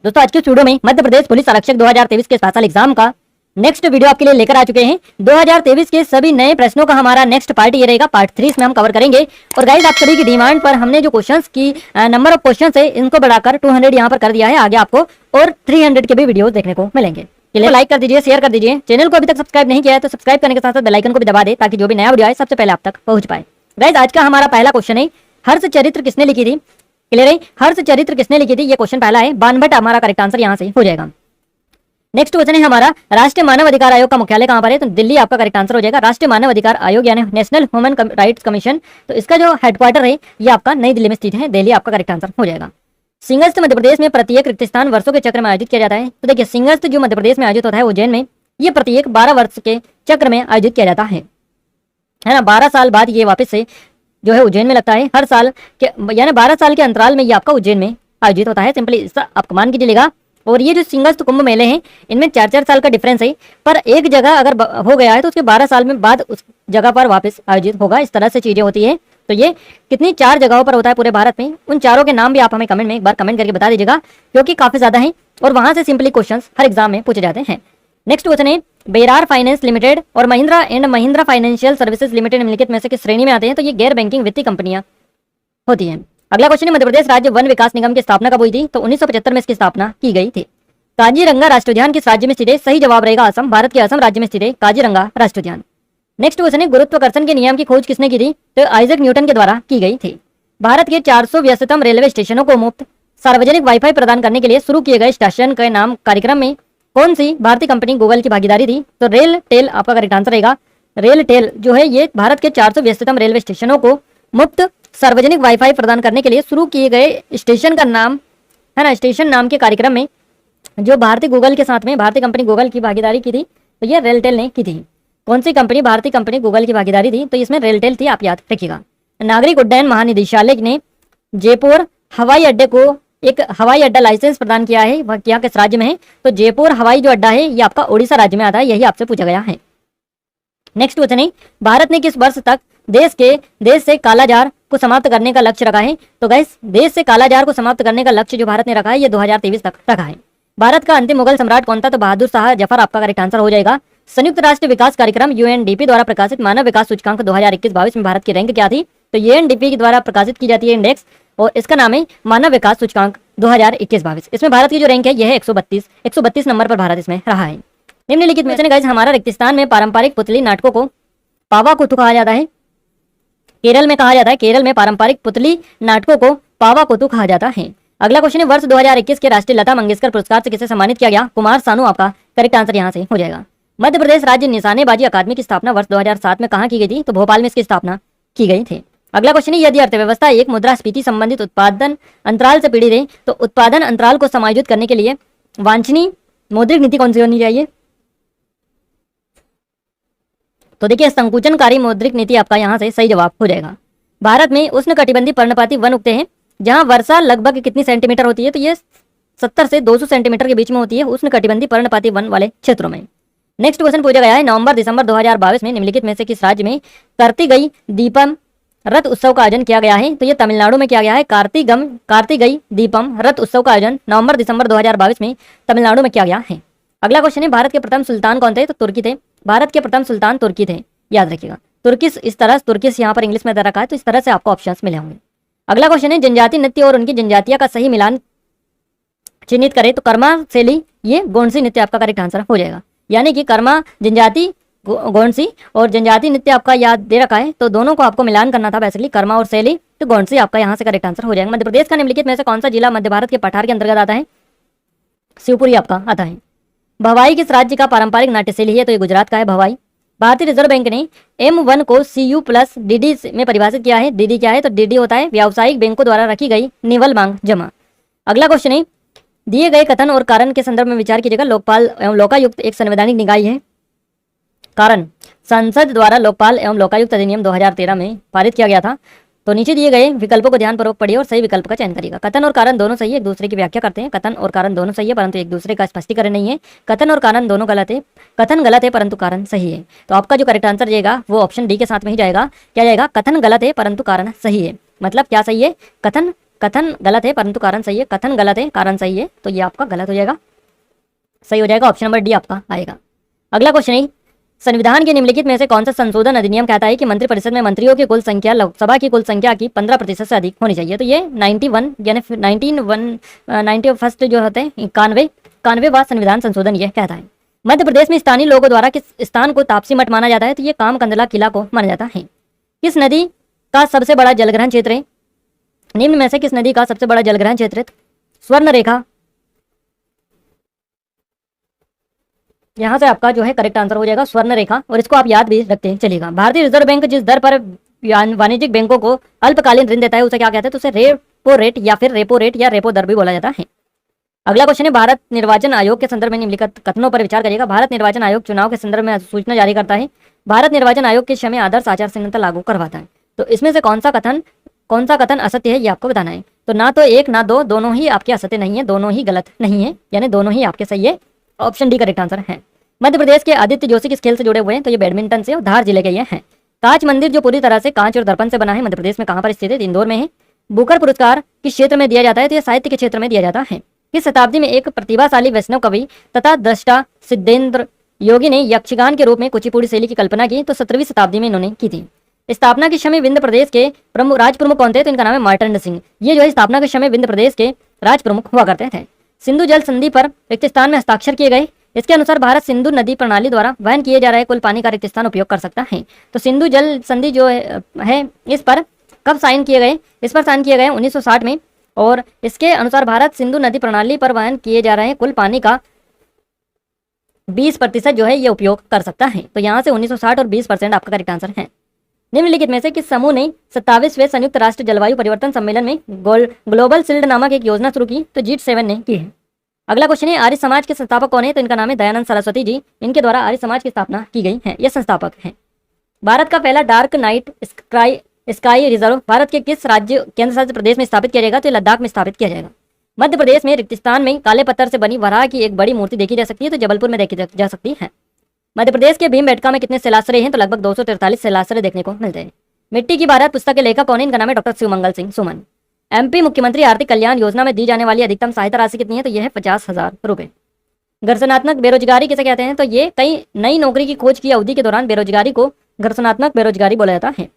दोस्तों आज के वीडियो में मध्य प्रदेश पुलिस आरक्षक 2023 के स्पेशल एग्जाम का नेक्स्ट वीडियो आपके लिए लेकर आ चुके हैं। 2023 के सभी नए प्रश्नों का हमारा नेक्स्ट पार्ट ये रहेगा, पार्ट 3 इसमें हम कवर करेंगे। और गाइस आप सभी की डिमांड पर हमने जो क्वेश्चंस की नंबर ऑफ क्वेश्चंस है इनको बढ़ाकर 200 यहाँ पर कर दिया है। आगे आपको और 300 के भी वीडियो देखने को मिलेंगे। चलिए लाइक कर दीजिए, शेयर कर दीजिए। चैनल को अभी तक सब्सक्राइब नहीं किया है तो सब्सक्राइब करने के साथ साथ बेल आइकन को भी दबा दे ताकि जो भी नया वीडियो आए सबसे पहले आप तक पहुंच पाए। गाइस आज का हमारा पहला क्वेश्चन है, हर्ष चरित्र किसने लिखी थी? क्लियर है, हर्ष चरित्र किसने लिखी थी? ये क्वेश्चन पहला है। बानभट्ट हमारा करेक्ट आंसर यहाँ से हो जाएगा। नेक्स्ट क्वेश्चन है हमारा, राष्ट्रीय मानव अधिकार आयोग का मुख्यालय कहां पर है? तो दिल्ली आपका करेक्ट आंसर हो जाएगा। राष्ट्रीय मानव अधिकार आयोग यानी नेशनल ह्यूमन राइट्स कमीशन, तो इसका जो हेडक्वार्टर है ये आपका नई दिल्ली में स्थित है। दिल्ली आपका करेक्ट आंसर हो जाएगा। सिंहस्थ मध्य प्रदेश में प्रत्येक रिक्त स्थान वर्षों के चक्र में आयोजित किया जाता है। तो देखिए सिंहस्थ जो मध्य प्रदेश में आयोजित होता है उज्जैन में, ये प्रत्येक 12 वर्ष के चक्र में आयोजित किया जाता है ना। 12 साल बाद ये वापस से जो है उज्जैन में लगता है। हर साल के यानी 12 साल के अंतराल में ये आपका उज्जैन में आयोजित होता है। सिंपली इसका आप मान कीजिएगा। और ये जो सिंहस्थ कुंभ मेले हैं इनमें 4-4 साल का डिफरेंस है, पर एक जगह अगर हो गया है तो उसके 12 साल में बाद उस जगह पर वापस आयोजित होगा। इस तरह से चीजें होती है। तो ये कितनी 4 जगहों पर होता है पूरे भारत में, उन चारों के नाम भी आप हमें कमेंट में एक बार कमेंट करके बता दीजिएगा, क्योंकि काफी ज्यादा है और वहां से सिंपली क्वेश्चन हर एग्जाम में पूछे जाते हैं। नेक्स्ट क्वेश्चन है, बेरार फाइनेंस लिमिटेड और Mahindra and Mahindra financial services limited निम्नलिखित में से किस श्रेणी में आते हैं? तो ये गैर बैंकिंग वित्तीय कंपनियां होती हैं। अगला क्वेश्चन है, मध्य प्रदेश राज्य वन विकास निगम की स्थापना कब हुई थी? तो 1975 में इसकी स्थापना की गई थी। काजीरंगा राष्ट्रीय उद्यान किस राज्य में स्थित है? सही जवाब रहेगा असम। भारत के असम राज्य में स्थित है काजीरंगा राष्ट्रीय उद्यान। नेक्स्ट क्वेश्चन है, गुरुत्वाकर्षण के नियम की खोज किसने की थी? तो आइजैक न्यूटन के द्वारा की गई थी। भारत के 400 व्यस्ततम रेलवे स्टेशनों को मुफ्त सार्वजनिक वाईफाई प्रदान करने के लिए शुरू किए गए स्टेशन के नाम कार्यक्रम में कौन सी भारतीय कंपनी गूगल की भागीदारी थी? तो रेल टेल आपका करेक्ट आंसर रहेगा। रेल टेल जो है ये भारत के 400 व्यस्ततम रेलवे स्टेशनों को मुफ्त सार्वजनिक वाईफाई प्रदान करने के लिए शुरू किए गए स्टेशन का नाम है ना। स्टेशन नाम के कार्यक्रम में जो भारतीय गूगल के साथ में भारतीय कंपनी गूगल की भागीदारी की थी तो ये रेलटेल ने की थी। कौन सी कंपनी? भारतीय कंपनी गूगल की भागीदारी थी, तो इसमें रेलटेल थी, आप याद रखिएगा। नागरिक उड्डयन महानिदेशालय ने जयपुर हवाई अड्डे को एक हवाई अड्डा लाइसेंस प्रदान किया है, वह क्या किस राज्य में है? तो जयपुर हवाई जो अड्डा है ये आपका ओडिशा राज्य में आता है, यही आपसे पूछा गया है। नेक्स्ट क्वेश्चन है, भारत ने किस वर्ष तक देश से कालाजार को समाप्त करने का लक्ष्य रखा है? तो गाइस देश से कालाजार को समाप्त करने का लक्ष्य जो भारत ने रखा है ये 2023 तक रखा है। भारत का अंतिम मुगल सम्राट कौन था? तो बहादुर शाह जफर आपका करेक्ट आंसर हो जाएगा। संयुक्त राष्ट्र विकास कार्यक्रम यूएनडीपी द्वारा प्रकाशित मानव विकास सूचकांक 2021-22 में भारत की रैंक क्या थी? तो यूएनडीपी के द्वारा प्रकाशित की जाती है इंडेक्स और इसका नाम है मानव विकास सूचकांक 2021-22। इसमें भारत की जो रैंक है यह है 132 नंबर पर भारत इसमें रहा है। निम्नलिखित में से गाइस हमारा रेगिस्तान में पारंपरिक पुतली नाटकों को पावाकुतु कहा जाता है। केरल में कहा जाता है, केरल में पारंपरिक पुतली नाटकों को पावाकुतु कहा जाता है। अगला क्वेश्चन है, वर्ष 2021 के राष्ट्रीय लता मंगेशकर पुरस्कार से किसे सम्मानित किया गया? कुमार सानू आपका करेक्ट आंसर यहाँ से हो जाएगा। मध्य प्रदेश राज्य निशानेबाजी अकादमी की स्थापना वर्ष 2007 में कहाँ की गई थी? तो भोपाल में इसकी स्थापना की गई थी। अगला क्वेश्चन है, यदि अर्थव्यवस्था एक मुद्रास्फीति संबंधित उत्पादन अंतराल से पीड़ित है तो उत्पादन अंतराल को समायोजित करने के लिए वांछनीय मौद्रिक नीति कौन सी होनी चाहिए? तो देखिए संकुचनकारी मौद्रिक नीति आपका यहाँ से सही जवाब हो जाएगा। भारत में उष्णकटिबंधीय पर्णपाती वन उगते हैं जहां वर्षा लगभग कितनी सेंटीमीटर होती है? तो ये 70 से 200 सेंटीमीटर के बीच में होती है उष्णकटिबंधीय पर्णपाती वन वाले क्षेत्रों में। नेक्स्ट क्वेश्चन पूछा गया है, नवंबर-दिसंबर 2022 में निम्नलिखित में से किस राज्य में कार्तिगई दीपम रथ उत्सव का आयोजन किया गया है? तो ये तमिलनाडु में किया गया है। कार्तिगई दीपम रथ उत्सव का आयोजन नवंबर-दिसंबर 2022 में तमिलनाडु में किया गया है। अगला क्वेश्चन है, भारत के प्रथम सुल्तान कौन थे? तो तुर्की थे। भारत के प्रथम सुल्तान तुर्की थे, याद रखिएगा। तुर्किश इस तरह तुर्किश यहाँ पर इंग्लिश में दे रखा है, तो इस तरह से आपको ऑप्शंस मिले होंगे। अगला क्वेश्चन है, जनजाति नृत्य और उनकी जनजातियां का सही मिलान चिन्हित करें? तो कर्मा शैली ये गोंडसी नृत्य आपका करेक्ट आंसर हो जाएगा। यानी कि कर्मा जनजाति गोंडसी और जनजाति नृत्य आपका याद दे रखा है, तो दोनों को आपको मिलान करना था बेसिकली, कर्मा और शैली, तो गोंडसी आपका यहाँ से करेक्ट आंसर हो जाएगा। मध्य प्रदेश का निम्नलिखित में से कौन सा जिला मध्य भारत के पठार के अंतर्गत आता है? शिवपुरी आपका आता है। भवाई किस राज्य का पारंपरिक नाट्य शैली है? तो ये गुजरात का है भवाई। भारतीय रिजर्व बैंक ने M1 को CU प्लस DD में परिभाषित किया है। DD क्या है? तो DD होता है व्यावसायिक बैंकों द्वारा रखी गई निवल मांग जमा। अगला क्वेश्चन है, दिए गए कथन और कारण के संदर्भ में विचार कीजिएगा। लोकपाल एवं लोकायुक्त एक संवैधानिक निकाय है। कारण, संसद द्वारा लोकपाल एवं लोकायुक्त अधिनियम 2013 में पारित किया गया था। तो नीचे दिए गए विकल्पों को ध्यानपूर्वक पढ़िए और सही विकल्प का चयन करिएगा। कथन और कारण दोनों सही है, एक दूसरे की व्याख्या करते हैं। कथन और कारण दोनों सही है परंतु एक दूसरे का स्पष्टीकरण नहीं है। कथन और कारण दोनों गलत है। कथन गलत है परंतु कारण सही है। तो आपका जो करेक्ट आंसर जाएगा वो ऑप्शन डी के साथ में ही जाएगा। क्या जाएगा? कथन गलत है परंतु कारण सही है। मतलब क्या सही है? कथन कथन गलत है परंतु कारण सही है, कथन गलत है कारण सही है, तो ये आपका गलत हो जाएगा, सही हो जाएगा, ऑप्शन नंबर डी आपका आएगा। अगला क्वेश्चन है, संविधान के निम्नलिखित में से कौन सा संशोधन अधिनियम कहता है कि मंत्रिपरिषद में मंत्रियों की कुल संख्या लोकसभा की कुल संख्या की 15% से अधिक होनी चाहिए? तो ये 91 यानी 91 जो होते हैं 91वां संविधान संशोधन ये कहता है। मध्य प्रदेश में स्थानीय लोगों द्वारा किस स्थान को तापसी मठ माना जाता है? तो ये कामकंदला किला को माना जाता है। किस नदी का सबसे बड़ा जलग्रहण क्षेत्र है? निम्न में से किस नदी का सबसे बड़ा जलग्रहण क्षेत्र है? स्वर्ण रेखा, यहां से आपका जो है करेक्ट आंसर हो जाएगा स्वर्ण रेखा, और इसको आप याद भी रखते चलिएगा। भारतीय रिजर्व बैंक जिस दर पर वाणिज्यिक बैंकों को अल्पकालीन ऋण देता है उसे क्या कहते हैं? तो उसे रेपो रेट या फिर रेपो रेट या रेपो दर भी बोला जाता है। अगला क्वेश्चन है, भारत निर्वाचन आयोग के संदर्भ में निम्नलिखित कथनों पर विचार करिएगा। भारत निर्वाचन आयोग चुनाव के संदर्भ में सूचना जारी करता है। भारत निर्वाचन आयोग के समय आदर्श आचार संहिता लागू करवाता है। तो इसमें से कौन सा कथन असत्य है ये आपको बताना है। तो ना तो एक ना दो, दोनों ही आपके असत्य नहीं है, दोनों ही गलत नहीं है, यानी दोनों ही आपके सही है। ऑप्शन डी करेक्ट आंसर है। मध्य प्रदेश के आदित्य जोशी किस खेल से जुड़े हुए हैं? तो ये बैडमिंटन से और धार जिले के ये हैं। कांच मंदिर जो पूरी तरह से कांच और दर्पण से बना है मध्य प्रदेश में कहाँ पर स्थित है? इंदौर में है। बुकर पुरस्कार किस क्षेत्र में दिया जाता है? तो ये साहित्य के क्षेत्र में दिया जाता है। किस शताब्दी में एक प्रतिभाशाली वैष्णव कवि तथा दृष्टा सिद्धेंद्र योगी ने यक्षगान के रूप में कुचिपुड़ी शैली की कल्पना की? तो 17वीं शताब्दी में इन्होंने की थी। स्थापना के समय विंध्य प्रदेश के राज प्रमुख कौन थे? तो इनका नाम है मार्तंड सिंह। ये जो है स्थापना के समय विंध्य प्रदेश के राज प्रमुख हुआ करते थे। सिंधु जल संधि पर रिक्तस्थान में हस्ताक्षर किए गए। इसके अनुसार भारत सिंधु नदी प्रणाली द्वारा वहन किए जा रहे कुल पानी का रिक्तस्थान उपयोग कर सकता है। तो सिंधु जल संधि जो है इस पर कब साइन किए गए? इस पर साइन किए गए 1960 में, और इसके अनुसार भारत सिंधु नदी प्रणाली पर वहन किए जा रहे कुल पानी का 20% जो है ये उपयोग कर सकता है। तो यहाँ से 1960 और 20% आपका करेक्ट आंसर है। निम्नलिखित में से किस समूह ने 27वें संयुक्त राष्ट्र जलवायु परिवर्तन सम्मेलन में ग्लोबल शील्ड नामक एक योजना शुरू की? तो G7 ने की है। अगला क्वेश्चन है, आर्य समाज के संस्थापक कौन है? तो इनका नाम है दयानंद सरस्वती जी। इनके द्वारा आर्य समाज की स्थापना की गई है, ये संस्थापक हैं। भारत का पहला dark night sky reserve Bharat के किस राज्य केंद्र शासित प्रदेश में स्थापित किया जाएगा? तो लद्दाख में स्थापित किया जाएगा। मध्य प्रदेश में रिक्तस्थान में काले पत्थर से बनी वराह की एक बड़ी मूर्ति देखी जा सकती है, तो जबलपुर में देखी जा सकती है। मध्य प्रदेश के भीमबेटका में कितने शिलाश्रय हैं? तो लगभग 243 शिलाश्रय देखने को मिलते हैं। मिट्टी की भारत पुस्तक के लेखक कौन है? इनका नाम है डॉक्टर शिवमंगल सिंह सुमन। एमपी मुख्यमंत्री आर्थिक कल्याण योजना में दी जाने वाली अधिकतम सहायता राशि कितनी है? तो यह है 50,000 रुपए। घर्षणात्मक बेरोजगारी किसे कहते हैं? तो ये कई नई नौकरी की खोज की अवधि के दौरान बेरोजगारी को घर्षणात्मक बेरोजगारी बोला जाता है।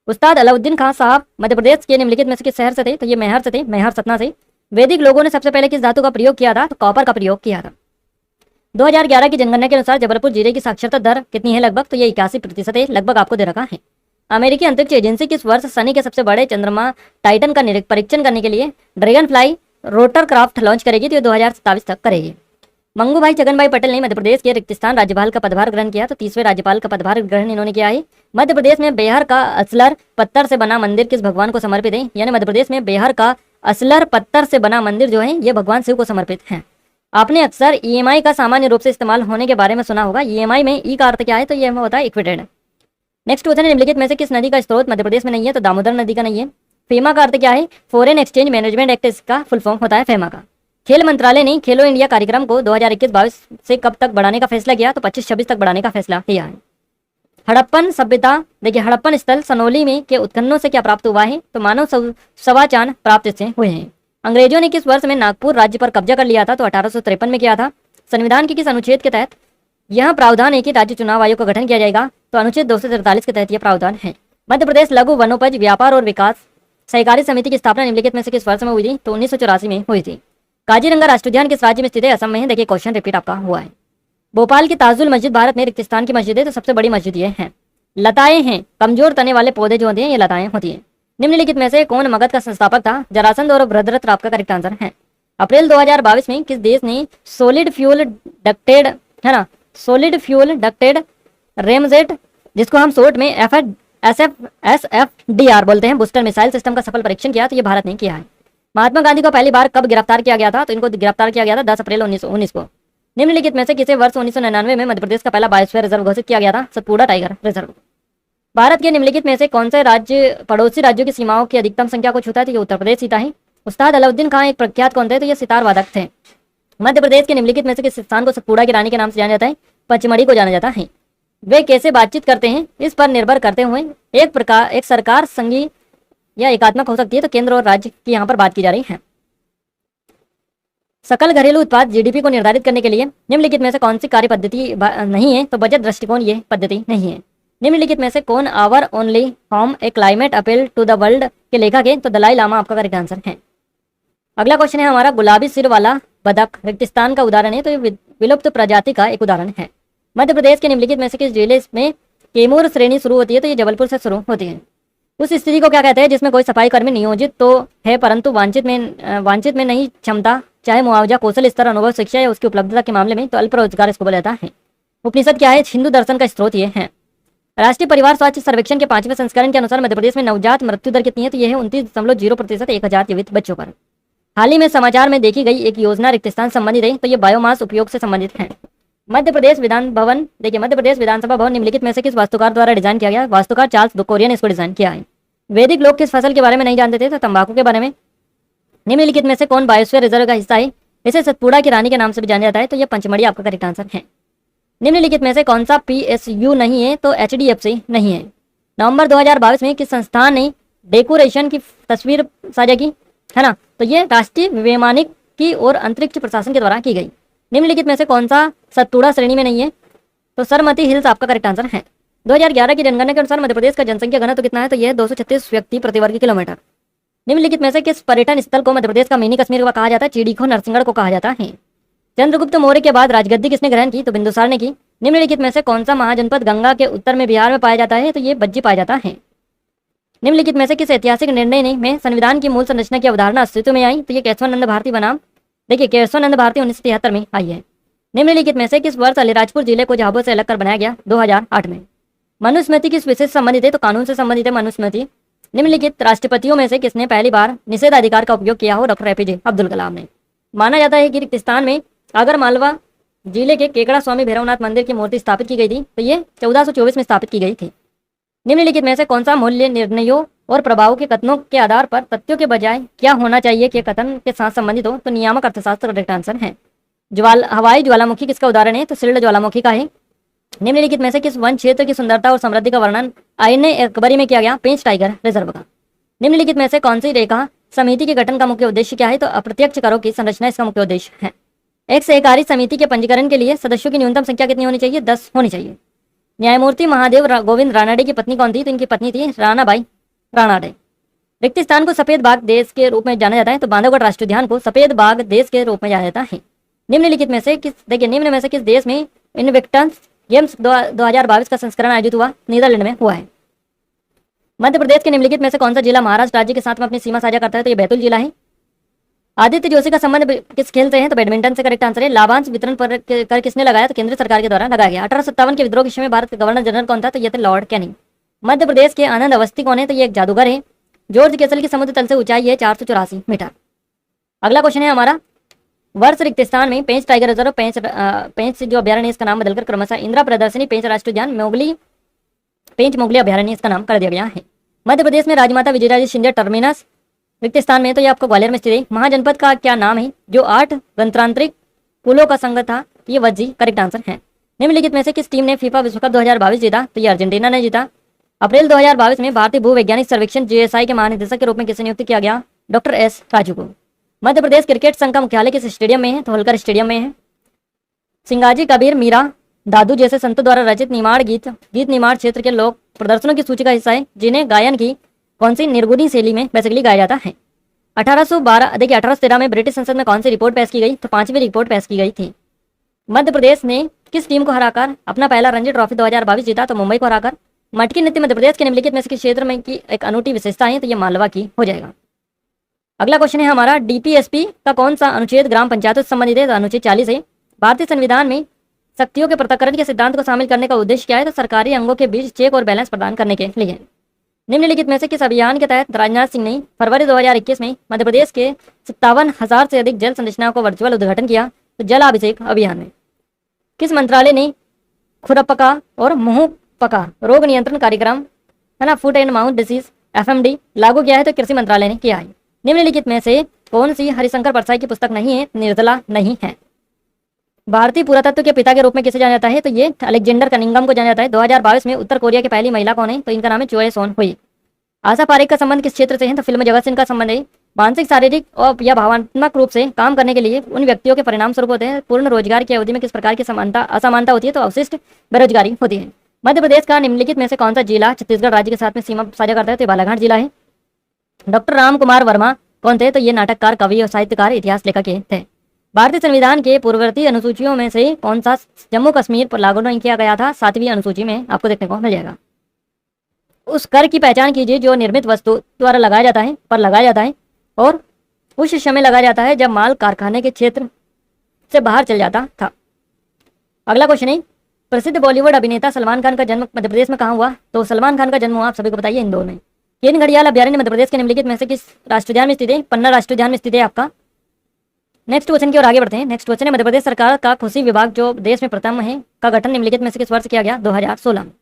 उस्ताद अलाउद्दीन खान साहब मध्य प्रदेश के निम्नलिखित में से किस शहर से थे? तो ये मैहर से थे, मैहर सतना से। वैदिक लोगों ने सबसे पहले किस धातु का प्रयोग किया था? तो कॉपर का प्रयोग किया था। 2011 की जनगणना के अनुसार जबलपुर जिले की साक्षरता दर कितनी है लगभग? तो ये 81% है, लगभग आपको दे रखा है। अमेरिकी अंतरिक्ष एजेंसी किस वर्ष शनि के सबसे बड़े चंद्रमा टाइटन का परीक्षण करने के लिए dragon fly rotor craft launch करेगी? तो ये 2027 तक करेगी। मंगू भाई छगन भाई पटेल ने मध्य प्रदेश के रिक्तस्थान राज्यपाल का पदभार ग्रहण किया, तो 30वें राज्यपाल का पदभार ग्रहण इन्होंने किया है। मध्य प्रदेश में बेहर का असलर पत्थर से बना मंदिर किस भगवान को समर्पित है? यानी मध्य प्रदेश में बेहर का असलर पत्थर से बना मंदिर जो है ये भगवान शिव को समर्पित है। आपने अक्सर ईएमआई का सामान्य रूप से इस्तेमाल होने के बारे में सुना होगा। ईएमआई में ई का अर्थ क्या है? तो ये होता है इक्विटेड। नेक्स्ट क्वेश्चन है, निम्नलिखित में से किस नदी का स्रोत मध्य प्रदेश में नहीं है? तो दामोदर नदी का नहीं है। फेमा का अर्थ क्या है? फॉरेन एक्सचेंज मैनेजमेंट एक्ट इसका फुल फॉर्म होता है फेमा का। खेल मंत्रालय ने खेलो इंडिया कार्यक्रम को 2021-22 से कब तक बढ़ाने का फैसला किया? तो 25-26 तक बढ़ाने का फैसला किया है। हड़प्पन सभ्यता, देखिए हड़प्पन स्थल सनोली में के उत्खननों से क्या प्राप्त हुआ है? तो मानव सवाचान प्राप्त से हुए हैं। अंग्रेजों ने किस वर्ष में नागपुर राज्य पर कब्जा कर लिया था? तो 1853 में किया था। संविधान के किस अनुच्छेद के तहत यह प्रावधान है कि राज्य चुनाव आयोग का गठन किया जाएगा? तो अनुच्छेद 243 के तहत यह प्रावधान है। मध्य प्रदेश लघु वनोपज व्यापार और विकास सहकारी समिति की स्थापना निम्नलिखित में से किस वर्ष में हुई थी? तो 1984 में हुई थी। काजीरंगा राष्ट्रीय उद्यान किस राज्य में स्थित है? असम में है। देखिए क्वेश्चन रिपीट आपका हुआ है। भोपाल की ताजुल मस्जिद भारत में रिक्तस्थान की मस्जिद है, तो सबसे बड़ी मस्जिद ये है। लताएं हैं, कमजोर तने वाले पौधे जो होते हैं ये लताएं होती है। निम्नलिखित में से कौन मगध का संस्थापक था? जरासंध और भद्रथ आपका करेक्ट आंसर है। अप्रैल 2022 में किस देश ने सॉलिड फ्यूल डक्टेड है ना, सॉलिड फ्यूल डक्टेड रेमजेट जिसको हम शॉर्ट में SFDR बोलते हैं बूस्टर मिसाइल सिस्टम का सफल परीक्षण किया? तो ये भारत ने किया है। महात्मा गांधी को पहली बार कब गिरफ्तार किया गया था? तो इनको गिरफ्तार किया गया था 10 अप्रैल 1919 को। निम्नलिखित में से किसे वर्ष 1999 में मध्य प्रदेश का पहला बायोस्फीयर रिजर्व घोषित किया गया था? Satpura tiger reserve. भारत के निम्नलिखित में से कौन से राज्य पड़ोसी राज्यों की सीमाओं की अधिकतम संख्या को छूता है? तो ये उत्तर प्रदेश सीता है। उस्ताद अलाउद्दीन खान एक प्रख्यात कौन थे? तो ये सितार वादक थे। मध्य प्रदेश के निम्नलिखित में से किस स्थान को सतपुड़ा की रानी के नाम से जाना जाता है? पचमढ़ी को जाना जाता है। वे कैसे बातचीत करते हैं इस पर निर्भर करते हुए एक सरकार संघी या एकात्मक हो सकती है, तो केंद्र और राज्य की यहाँ पर बात की जा रही है। सकल घरेलू उत्पाद जीडीपी को निर्धारित करने के लिए निम्नलिखित में से कौन सी कार्य पद्धति नहीं है, तो बजट दृष्टिकोण ये पद्धति नहीं है। निम्नलिखित में से कौन our only home a climate appeal to the world के लेखक है, तो दलाई लामा आपका करेक्ट आंसर है। अगला क्वेश्चन है हमारा, गुलाबी सिर वाला बतख रेगिस्तान का उदाहरण है, तो ये विलुप्त प्रजाति का एक उदाहरण है। मध्य प्रदेश के निम्नलिखित में से किस जिले में कैमूर श्रेणी शुरू होती है, तो ये जबलपुर से शुरू होती है। उस स्थिति को क्या कहते हैं जिसमें कोई सफाई कर्मी नियोजित तो है परंतु वांछित में नहीं क्षमता, चाहे मुआवजा, कौशल स्तर, अनुभव, शिक्षा या उसकी उपलब्धता के मामले में, तो अल्प रोजगार इसको बोला जाता है। उपनिषद क्या है, हिंदू दर्शन का स्रोत ये है। राष्ट्रीय परिवार स्वास्थ्य सर्वेक्षण के 5वें संस्करण के अनुसार मध्य प्रदेश में नवजात मृत्यु दर कितनी है, तो यह है 29.0% 1000 जीवित बच्चों पर। हाल ही में समाचार में देखी गई एक योजना रिक्तस्थान संबंधित है, तो ये बायोमास उपयोग से संबंधित है। मध्य प्रदेश विधानसभा भवन निम्नलिखित में से किस वास्तुकार द्वारा डिजाइन किया गया, वास्तुकार चार्ल्स दुकोरिया ने इसको डिजाइन किया है। वैदिक लोग किस फसल के बारे में नहीं जानते थे, तो तंबाकू के बारे में। निम्नलिखित में से कौन बायोस्फीयर रिजर्व का हिस्सा है, इसे सतपुड़ा की रानी के नाम से भी जाना जाता है, तो यह पंचमढ़ी आपका करेक्ट आंसर है। निम्नलिखित में से कौन सा PSU नहीं है, तो HDFC नहीं है। नवंबर 2022 में किस संस्थान ने डेकोरेशन की तस्वीर साझा की है ना, तो ये राष्ट्रीय वैमानिकी और अंतरिक्ष प्रशासन के द्वारा की गई। निम्नलिखित में से कौन सा सतपुड़ा श्रेणी में नहीं है, तो सरमती हिल्स आपका करेक्ट आंसर है। 2011 की जनगणना के अनुसार मध्य प्रदेश का जनसंख्या घनत्व कितना है, तो यह 236 व्यक्ति प्रति वर्ग किलोमीटर। निम्नलिखित में से किस पर्यटन स्थल को मध्य प्रदेश का मिनी कश्मीर कहा जाता है, चिड़ीखो नरसिंहगढ़ को कहा जाता है। चंद्रगुप्त मौर्य के बाद राजगद्दी किसने ग्रहण की, तो बिंदुसार ने की। निम्नलिखित में से कौन सा महाजनपद गंगा के उत्तर में बिहार में पाया जाता है, तो ये बज्जी पाया जाता है। निम्नलिखित में से किस ऐतिहासिक निर्णय में संविधान की मूल संरचना की अवधारणा अस्तित्व में आई, तो ये केशवानंद भारती बनाम केशवानंद भारती 1973 में आई है। निम्नलिखित में से किस वर्ष अलीराजपुर जिले को झाबुआ से अलग कर बनाया गया, 2008 में। मनुस्मृति किस विषय से संबंधित है, तो कानून से संबंधित है मनुस्मृति। निम्नलिखित राष्ट्रपतियों में से किसने पहली बार निषेधाधिकार का उपयोग किया हो, डॉक्टर APJ अब्दुल कलाम ने। माना जाता है कि रिक्तस्थान में आगर मालवा जिले के केकड़ा स्वामी भैरवनाथ मंदिर की मूर्ति स्थापित की गई थी, तो ये 1424 में स्थापित की गई थी। निम्नलिखित में से कौन सा मूल्य निर्णयों और प्रभाव के कथनों के आधार पर तथ्यों के बजाय क्या होना चाहिए के कथन के साथ संबंधित हो, तो नियामक अर्थशास्त्र करेक्ट आंसर है। हवाई ज्वालामुखी किसका उदाहरण है, तो सिल्ड ज्वालामुखी का है। निम्नलिखित में से किस वन क्षेत्र की सुंदरता और समृद्धि का वर्णन आईने अकबरी में किया गया, पेंच टाइगर रिजर्व का। निम्नलिखित में से कौन सी रेखा समिति के गठन का मुख्य उद्देश्य क्या है, तो अप्रत्यक्ष करों की संरचना इसका मुख्य उद्देश्य है। एक सहकारी समिति के पंजीकरण के लिए सदस्यों की न्यूनतम संख्या कितनी होनी चाहिए, 10 होनी चाहिए। न्यायमूर्ति महादेव गोविंद रानाडे की पत्नी कौन थी, तो इनकी पत्नी थी रानाबाई रानाडे। रिक्त स्थान को सफेद बाघ देश के रूप में जाना जाता है, तो बांधवगढ़ राष्ट्रीय उद्यान को सफेद बाघ देश के रूप में जाना जाता है। निम्न में से किस देश में इन्विक्टस गेम्स 2022 का संस्करण आयोजित हुआ, नीदरलैंड में हुआ है। मध्य प्रदेश के निम्नलिखित में से कौन सा जिला महाराष्ट्र राज्य के साथ में अपनी सीमा साझा करता है, तो ये बैतूल जिला है। आदित्य जोशी का संबंध किस खेल से है, तो बैडमिंटन से करेक्ट आंसर है। लाभांश वितरण पर कर किसने लगाया, तो केंद्र सरकार के द्वारा लगाया गया। 1857 के विद्रोह के समय भारत के गवर्नर जनरल कौन था, तो ये थे लॉर्ड कैनिंग। मध्य प्रदेश के आनंद अवस्थी कौन है, तो ये एक जादूगर है। जॉर्ज केसल की समुद्र तल से ऊंचाई है 484 मीटर। अगला क्वेश्चन है हमारा, वर्ष रिक्तस्थान में पेंच टाइगर रिजर्व, पेंच जो अभ्यारण्य इसका नाम बदलकर क्रमशः इंदिरा प्रदर्शनी, पेंच राष्ट्रीय उद्यान, पेंच मोगली अभ्यारण्य इसका नाम कर दिया गया है। मध्य प्रदेश में राजमाता विजयराजे सिंधिया टर्मिनस रिक्त स्थान में, तो ये आपको ग्वालियर में स्थित है। महाजनपद का क्या नाम है जो 8 गणतांत्रिक कुलों का संघ था, ये वज्जी करेक्ट आंसर है। निम्नलिखित में से किस टीम ने फीफा विश्व कप 2022 जीता, तो ये अर्जेंटीना ने जीता। अप्रैल 2022 में भारतीय भूवैज्ञानिक सर्वेक्षण GSI के महानिदेशक के रूप में किसे नियुक्त किया गया, डॉक्टर S राजू को। मध्य प्रदेश क्रिकेट संघ का मुख्यालय किस स्टेडियम में है, तो होलकर स्टेडियम में है। सिंगाजी कबीर मीरा दादू जैसे संतों द्वारा रचित निर्माण गीत निर्माण क्षेत्र के लोक प्रदर्शनों की सूची का हिस्सा है, जिन्हें गायन की कौन सी निर्गुणी शैली में बेसिकली गाया जाता है। 1813 में ब्रिटिश संसद में कौन सी रिपोर्ट पेश की गई, तो 5वीं रिपोर्ट पेश की गई थी। मध्य प्रदेश ने किस टीम को हराकर अपना पहला रणजी ट्रॉफी 2022 जीता, तो मुंबई को हराकर। मटकी नृत्य मध्य प्रदेश के निम्नलिखित में से किस क्षेत्र में की एक अनूठी विशेषता है, तो ये मालवा की हो जाएगा। अगला क्वेश्चन है हमारा, DPSP का कौन सा अनुच्छेद ग्राम पंचायतों से संबंधित है, तो अनुच्छेद 40 है। भारतीय संविधान में शक्तियों के पृथक्करण के सिद्धांत को शामिल करने का उद्देश्य क्या है, तो सरकारी अंगों के बीच चेक और बैलेंस प्रदान करने के लिए। निम्नलिखित में से किस अभियान के तहत राजनाथ सिंह ने फरवरी 2021 में मध्य प्रदेश के 57,000 से अधिक जल संरचनाओं को वर्चुअल उद्घाटन किया, तो जल अभिषेक अभियान में। किस मंत्रालय ने खुरपका और मुंहपका रोग नियंत्रण कार्यक्रम है ना, foot and mouth disease FMD लागू किया है, तो कृषि मंत्रालय ने किया है। निम्नलिखित में से कौन सी हरिशंकर परसाई की पुस्तक नहीं है, निर्जला नहीं है। भारतीय पुरातत्व के पिता के रूप में किसे जाना जाता है, तो ये अलेक्जेंडर कनिंघम को जाना जाता है। 2022 में उत्तर कोरिया की पहली महिला कौन है, तो इनका नाम है चोए सोन हुई। आशा पारेख का संबंध किस क्षेत्र से है? तो फिल्म जगत से इनका संबंध है। मानसिक, शारीरिक और या भावनात्मक रूप से काम करने के लिए उन व्यक्तियों के परिणाम स्वरूप होते हैं। पूर्ण रोजगार की अवधि में किस प्रकार की असमानता होती है? तो अवशिष्ट बेरोजगारी होती है। मध्य प्रदेश का निम्नलिखित में से कौन सा जिला छत्तीसगढ़ राज्य के साथ में सीमा साझा करता है? तो बालाघाट जिला है। डॉक्टर राम कुमार वर्मा कौन थे? तो ये नाटककार, कवि और साहित्यकार, इतिहास लेखक थे। भारतीय संविधान के पूर्ववर्ती अनुसूचियों में से कौन सा जम्मू कश्मीर पर लागू नहीं किया गया था? 7वीं अनुसूची में आपको देखने को मिल जाएगा। उस कर की पहचान कीजिए जो निर्मित वस्तु द्वारा लगाया जाता है और उस समय लगाया जाता है जब माल कारखाने के क्षेत्र से बाहर चल जाता था। अगला क्वेश्चन है, प्रसिद्ध बॉलीवुड अभिनेता सलमान खान का जन्म मध्य प्रदेश में कहाँ हुआ? तो सलमान खान का जन्म हुआ, आप सभी को बताइए, इंदौर में। केन घड़ियाल अभ्यारण्य मध्य प्रदेश के निम्नलिखित में से किस राष्ट्रीय उद्यान में स्थित है? पन्ना राष्ट्रीय उद्यान में स्थित है आपका। नेक्स्ट क्वेश्चन की ओर आगे बढ़ते हैं। नेक्स्ट क्वेश्चन है, मध्य प्रदेश सरकार का कृषि विभाग जो देश में प्रथम है का गठन निम्नलिखित में से किस वर्ष किया गया? 2016 में।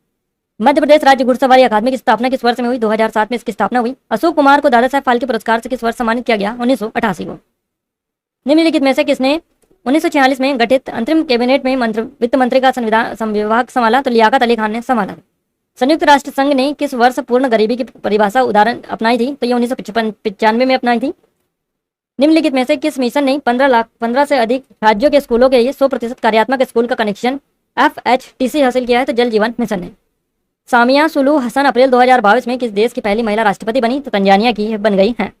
मध्य प्रदेश राज्य घुड़सवारी अकादमी की स्थापना किस वर्ष में हुई? 2007 में इसकी स्थापना हुई। अशोक कुमार को दादा साहब फाल्के पुरस्कार से किस वर्ष सम्मानित किया गया? 1988 को। निम्नलिखित में से किसने 1946 में गठित अंतरिम कैबिनेट में वित्त मंत्री का विभाग संभाला? तो लियाकत अली खान ने संभाला। संयुक्त राष्ट्र संघ ने किस वर्ष पूर्ण गरीबी की परिभाषा उदाहरण अपनाई थी? तो ये 1995 में अपनाई थी। निम्नलिखित में से किस मिशन ने 15 से अधिक राज्यों के स्कूलों के लिए 100% कार्यात्मक स्कूल का कनेक्शन FHTC हासिल किया है? तो जल जीवन मिशन ने। सामिया सुलू हसन अप्रैल 2022 में किस देश की पहली महिला राष्ट्रपति बनी? तो तंजानिया की बन गई हैं।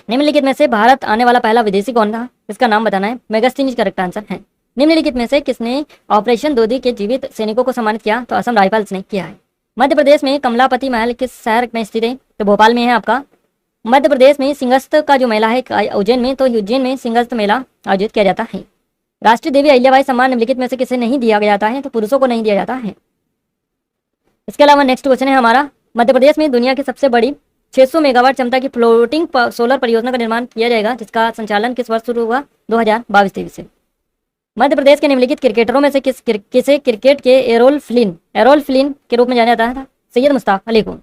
निम्नलिखित में से भारत आने वाला पहला विदेशी कौन था? इसका नाम बताना है। मेगास्टीन करेक्ट आंसर है। निम्नलिखित में से किसने ऑपरेशन दोदी के जीवित सैनिकों को सम्मानित किया? तो असम राइफल्स ने किया है। मध्य प्रदेश में कमलापति महल किस शहर में स्थित है? तो भोपाल में है आपका। मध्य प्रदेश में सिंहस्थ का जो मेला है उज्जैन में, तो उज्जैन में सिंहस्थ मेला आयोजित किया जाता है। राष्ट्रीय देवी अहिल्याबाई सम्मान निम्नलिखित में से किसे नहीं दिया जाता है? तो पुरुषों को नहीं दिया जाता है। इसके अलावा नेक्स्ट क्वेश्चन है हमारा, मध्य प्रदेश में दुनिया की सबसे बड़ी 600 मेगावाट क्षमता की फ्लोटिंग सोलर परियोजना का निर्माण किया जाएगा जिसका संचालन किस वर्ष शुरू हुआ? 2022-23 से। मध्य प्रदेश के निम्नलिखित क्रिकेटरों में से किसे क्रिकेट के एरोल फ्लिन के रूप में जाना जाता है? सैयद मुश्ताक अली को।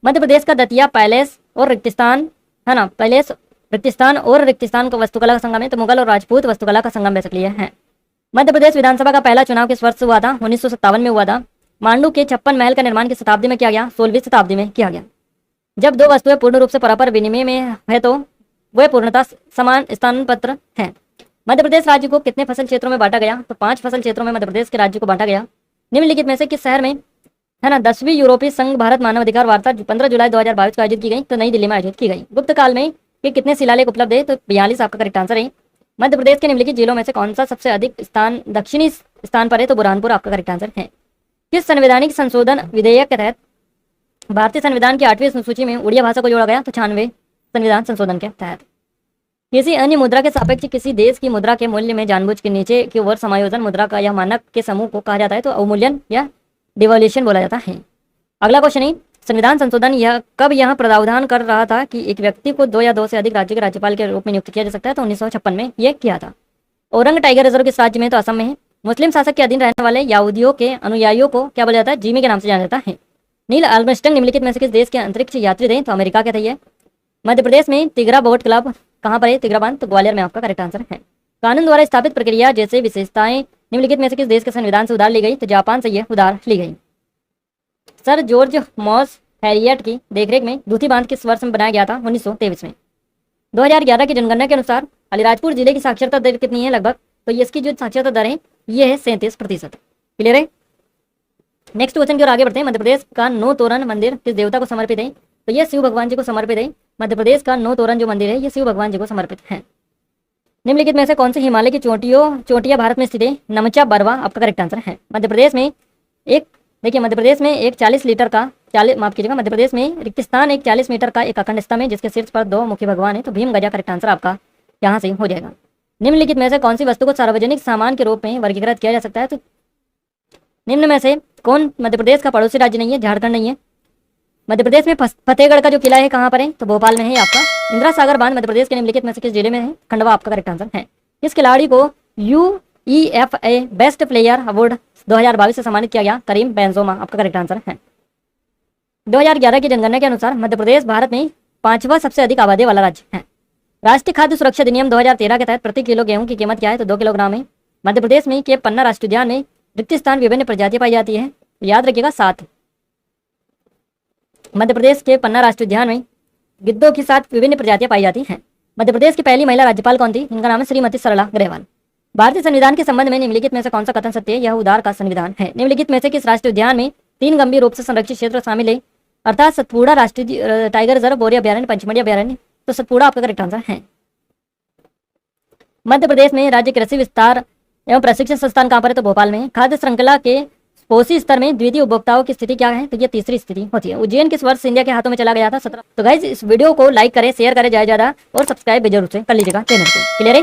मध्य प्रदेश का दतिया पैलेस और रिक्तिस्तान है ना, पैलेस रिक्तिस्तान का वास्तुकला का संगम है, तो मुगल और राजपूत वास्तुकला का संगम बेसिकली है। मध्य प्रदेश विधानसभा का पहला चुनाव किस वर्ष हुआ था? 1957 में हुआ था। मांडू के 56 महल का निर्माण किस शताब्दी में किया गया? 16वीं शताब्दी में किया गया। जब दो वस्तुएं पूर्ण रूप से परस्पर विनिमय में है तो वह पूर्णतः समान स्थान पत्र है। मध्य प्रदेश राज्य को कितने फसल क्षेत्रों में बांटा गया? तो 5 फसल क्षेत्रों में मध्य प्रदेश के राज्य को बांटा गया। निम्नलिखित में से किस शहर में है ना 10वीं यूरोपीय संघ भारत मानव अधिकार वार्ता 15 जुलाई 2022 को आयोजित की गई? तो नई दिल्ली में आयोजित की गई। गुप्त काल में ये कितने शिलालेख उपलब्ध है? तो 42 आपका करेक्ट आंसर है। मध्य प्रदेश के निम्नलिखित जिलों में से कौन सा सबसे अधिक स्थान दक्षिणी स्थान पर है? तो बुरहानपुर आपका करेक्ट आंसर है। किस संवैधानिक संशोधन विधेयक के तहत भारतीय संविधान की 8वीं अनुसूची में उड़िया भाषा को जोड़ा गया? तो 96 संविधान संशोधन के तहत। किसी अन्य मुद्रा के सापेक्ष किसी देश की मुद्रा के मूल्य में जानबूझ के नीचे की ओर समायोजन मुद्रा का या मानक के समूह को कहा जाता है? तो अवमूल्यन या डिवोल्यूशन बोला जाता है। अगला क्वेश्चन है, संविधान संशोधन कब यह प्रावधान कर रहा था कि एक व्यक्ति को 2 या 2 से अधिक राज्य के राज्यपाल के रूप में नियुक्त किया जा सकता है? तो 1956 में यह किया था। औरंग टाइगर रिजर्व किस राज्य में? तो असम में है। मुस्लिम शासक के अधीन रहने वाले यहूदियों के अनुयायियों को क्या बोला जाता है? जिमी के नाम से जाना जाता है। नील आर्मस्ट्रांग निम्नलिखित में से किस देश के अंतरिक्ष यात्री थे? तो अमेरिका के थे। मध्य प्रदेश में तिगरा बोट क्लब कहाँ पर है? तिगरा बांध, तो ग्वालियर में आपका करेक्ट आंसर है। कानून द्वारा स्थापित प्रक्रिया जैसे विशेषताएं निम्नलिखित में से किस देश के संविधान से उधार ली गई? तो जापान से यह उधार ली गई। सर जॉर्ज मॉस हैरियट की देखरेख में दूधी बांध किस वर्ष में बनाया गया था? 1923 में। 2011 की जनगणना के अनुसार अलीराजपुर जिले की साक्षरता दर कितनी है लगभग? तो ये इसकी जो साक्षरता दर है ये है 37%। क्लियर है। नेक्स्ट क्वेश्चन की ओर आगे बढ़ते हैं। मध्य प्रदेश का 9 तोरण मंदिर किस देवता को समर्पित है? तो ये शिव भगवान जी को समर्पित है। मध्य प्रदेश का 9 तोरण जो मंदिर है ये शिव भगवान जी को समर्पित है। निम्नलिखित में से कौन से हिमालय की चोटियां भारत में स्थित है? नमचा बरवा आपका करेक्ट आंसर है। मध्य प्रदेश में एक 40 लीटर का माफ कीजिएगा, मध्य प्रदेश में रिक्तिस्तान एक 40 मीटर का एक अखंड स्तंभ है जिसके शीर्ष पर 2 मुखी भगवान है। तो भीम गजा करेक्ट आंसर आपका यहाँ से हो जाएगा। निम्नलिखित में से कौन सी वस्तु को सार्वजनिक सामान के रूप में वर्गीकृत किया जा सकता है? तो निम्न में से कौन मध्य प्रदेश का पड़ोसी राज्य नहीं है? झारखंड नहीं है। मध्य प्रदेश में फतेहगढ़ का जो किला है कहाँ पर है? तो भोपाल में है आपका। इंदिरा सागर बांध मध्य प्रदेश के निम्नलिखित में से किस जिले में है? खंडवा आपका करेक्ट आंसर है। किस खिलाड़ी को UEFA बेस्ट प्लेयर अवार्ड 2022 से सम्मानित किया गया? करीम बेंजोमा आपका करेक्ट आंसर है। 2011 की जनगणना के अनुसार मध्य प्रदेश भारत में 5वां सबसे अधिक आबादी वाला राज्य है। राष्ट्रीय खाद्य सुरक्षा अधिनियम 2013 के तहत प्रति किलो गेहूं की कीमत क्या है? तो 2 किलोग्राम है। मध्य प्रदेश में के पन्ना राष्ट्रीय उद्यान में रिक्त स्थान विभिन्न प्रजातियां पाई जाती है। याद रखिएगा 7। मध्य प्रदेश के पन्ना राष्ट्रीय उद्यान में गिद्धों के साथ विभिन्न प्रजातियां पाई जाती हैं। मध्य प्रदेश की पहली महिला राज्यपाल कौन थी? इनका नाम है श्रीमती सरला ग्रेवाल। भारतीय संविधान के संबंध में निम्नलिखित में से कौन सा कथन सत्य है? यह उदार का संविधान है। निम्नलिखित में से किस राष्ट्रीय उद्यान में 3 गंभीर रूप से संरक्षित क्षेत्र शामिल है? अर्थात सतपुड़ा राष्ट्रीय टाइगर रिजर्व, बोरिया अभ्यारण्य, पंचमढ़ी अभ्यारण्य। तो सतपुड़ा आपका करेक्ट आंसर है। मध्य प्रदेश में राज्य कृषि विस्तार एवं प्रशिक्षण संस्थान कहाँ पर है? तो भोपाल में। खाद्य श्रृंखला के पोषी स्तर में द्वितीय उपभोक्ताओं की स्थिति क्या है? तो ये तीसरी स्थिति होती है। उज्जैन किस वर्ष इंडिया के हाथों में चला गया था? 17। तो गाइज इस वीडियो को लाइक करें, शेयर करें ज्यादा और सब्सक्राइब भी जरूर से कर लीजिएगा चैनल को। क्लियर है?